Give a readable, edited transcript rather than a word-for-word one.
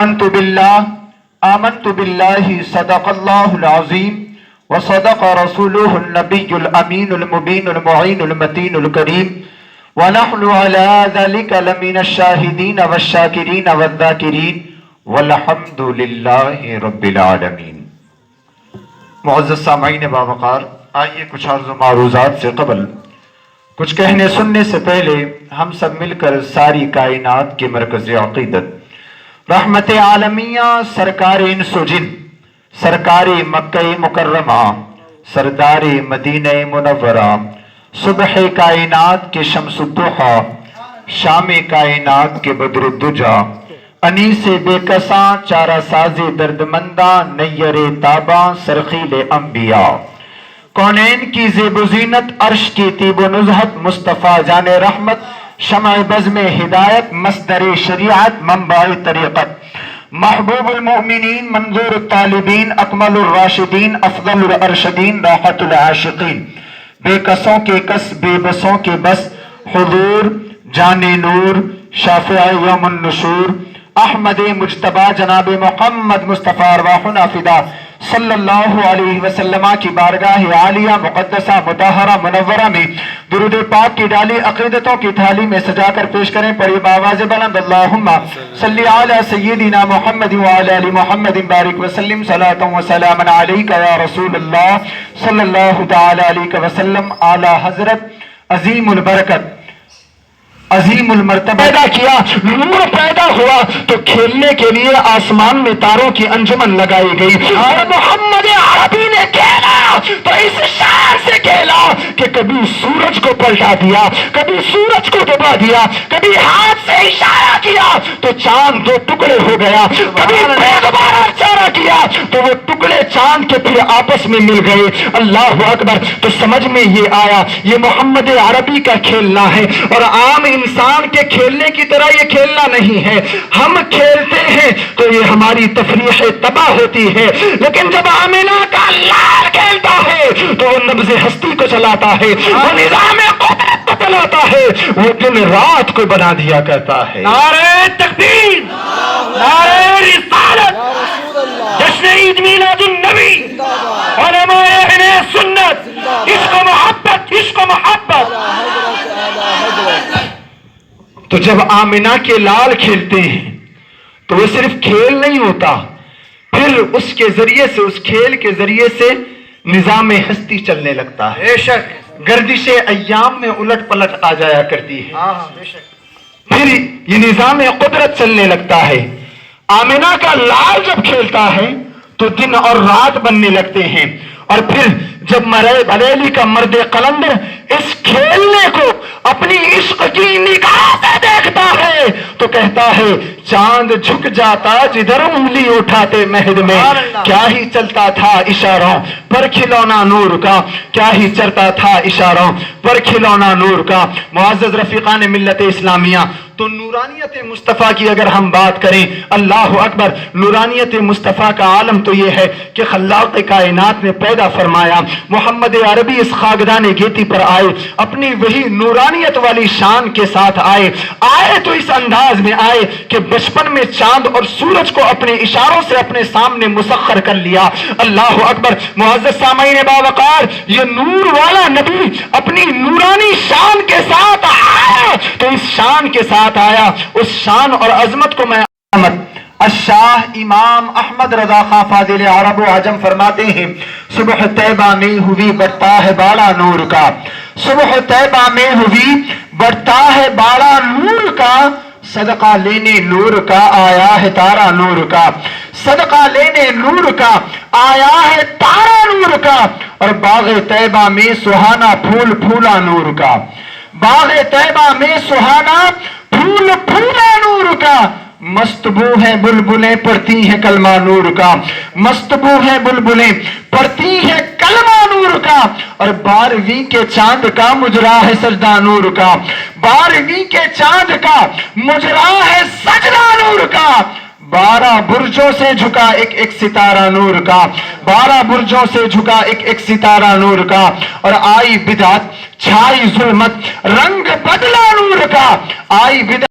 آمنت باللہ صدق اللہ العظیم وصدق رسولہ النبی الامین المبین المعین المتین الکریم ونحن علی ذلک لمن الشاہدین والشاکرین والذاکرین والحمد للہ رب العالمین۔ معزز سامعین باوقار، آئیے کچھ عرض و معروضات سے قبل کچھ کہنے سننے سے پہلے ہم سب مل کر ساری کائنات کے مرکز عقیدت رحمت عالمیہ سرکار انس و جن، سرکار مکہ مکرمہ، سردار مدینہ منورہ، صبح کائنات کے شمس الضحیٰ، شام کائنات کے بدر الدجا، انیس بے کساں چارہ ساز دردمنداں، نیر تاباں سرخیل انبیاء، کونین کی زیب و زینت، عرش کی طیب و نزہت، مصطفیٰ جان رحمت، شمع بزم ہدایت، مصدر شریعت، منبع طریقت، محبوب المؤمنین، منظور الطالبین، اکمل الراشدین، افضل الارشدین، راحت العاشقین، بے کسوں کے کس بے بسوں کے بس، حضور جان نور شافع یوم النشور، احمد مجتبی جناب محمد مصطفیٰ ارواحنا فدا صلی اللہ علیہ وسلم کی بارگاہ عالیہ مقدسہ مطہرہ منورہ میں درود پاک کی ڈالی عقیدتوں کی تھالی میں سجا کر پیش کریں۔ پڑھی بآواز بلند اللہم صلی علی سیدنا محمد وعلی آل محمد بارک وسلم، صلاۃ و سلام علیک یا رسول اللہ صلی اللہ تعالی علیہ وسلم۔ اعلی حضرت عظیم البرکت عظیم المرتبہ پیدا کیا، نور پیدا ہوا تو کھیلنے کے لیے آسمان میں تاروں کی انجمن لگائی گئی، اور محمد عربی نے کھیلا تو اس شان سے کھیلا کہ کبھی سورج کو پلٹا دیا، کبھی سورج کو ڈبا دیا، کبھی ہاتھ سے اشارہ کیا تو چاند دو ٹکڑے ہو گیا، کبھی دوبارہ اشارہ کیا تو وہ ٹکڑے چاند کے پھر آپس میں مل گئے۔ اللہ اکبر! تو سمجھ میں یہ آیا یہ محمد عربی کا کھیلنا ہے، اور عام انسان کے کھیلنے کی طرح یہ کھیلنا نہیں ہے۔ ہم کھیلتے ہیں تو یہ ہماری تفریح تباہ ہوتی ہے، لیکن جب آمنہ کا لال کھیلتا ہے تو وہ نبض ہستی کو چلاتا ہے، وہ نظام قدرت کو چلاتا ہے، وہ دن رات کو بنا دیا کرتا ہے۔ نعرہ تکبیر، نعرہ رسالت، جشن عید میلاد النبی، علماء اہل سنت، عشق و محبت، عشق و محبت۔ تو جب آمنہ کے لال کھیلتے ہیں تو وہ صرف کھیل نہیں ہوتا، پھر اس کے ذریعے سے، اس کھیل کے ذریعے سے نظام ہستی چلنے لگتا ہے، بے شک گردش ایام میں الٹ پلٹ آ جایا کرتی ہے، بے شک پھر یہ نظام قدرت چلنے لگتا ہے۔ آمنہ کا لال جب کھیلتا ہے تو دن اور رات بننے لگتے ہیں، اور پھر جب مرے بلیلی کا مرد قلندر اس کھیلنے کو اپنی عشق کی نگاہ سے دیکھتا ہے تو کہتا ہے چاند جھک جاتا جدھر انگلی اٹھاتے مہد میں، کیا ہی چلتا تھا اشاروں پر کھلونا نور کا، کیا ہی چلتا تھا اشاروں پر کھلونا نور کا۔ معزز رفیقان ملت اسلامیہ، تو نورانیت مصطفیٰ کی اگر ہم بات کریں، اللہ اکبر، نورانیت مصطفیٰ کا عالم تو یہ ہے کہ خلاق کائنات نے پیدا فرمایا، محمد عربی اس خاکدان گیتی پر آئے، اپنی وہی نورانیت والی شان کے ساتھ آئے تو اس انداز میں آئے کہ بچپن میں چاند اور سورج کو اپنے اشاروں سے اپنے سامنے مسخر کر لیا۔ اللہ اکبر! معزز سامعین باوقار، یہ نور والا نبی اپنی نورانی شان کے ساتھ آیا تو اس شان کے ساتھ آیا، اس شان اور عظمت کو میں الشاہ امام احمد رضا خان فاضل عرب و عجم فرماتے ہیں، صبح طیبہ میں ہوئی بڑھتا ہے باڑا نور کا، صبح طیبہ میں ہوئی بڑھتا ہے باڑا نور کا، صدقہ لینے نور کا آیا ہے تارا نور کا، صدقہ لینے نور کا آیا ہے تارا نور کا، اور باغ طیبہ میں سہانا پھول پھولا نور کا، باغ طیبہ میں سہانا پھول پھولا نور کا، مستبو ہے بلبلیں پڑھتی ہیں کلمہ نور کا، مستبو ہے بلبلیں پڑھتی ہیں کلمہ نور کا، اور 12ویں کے چاند کا مجرا ہے سجدہ نور کا، 12ویں کے چاند کا مجرا ہے سجدہ نور کا، 12 برجوں سے جھکا ایک ایک ستارہ نور کا، 12 برجوں سے جھکا ایک ایک ستارہ نور کا، اور آئی بدعت چھائی ظلمت رنگ بدلا نور کا، آئی بدعت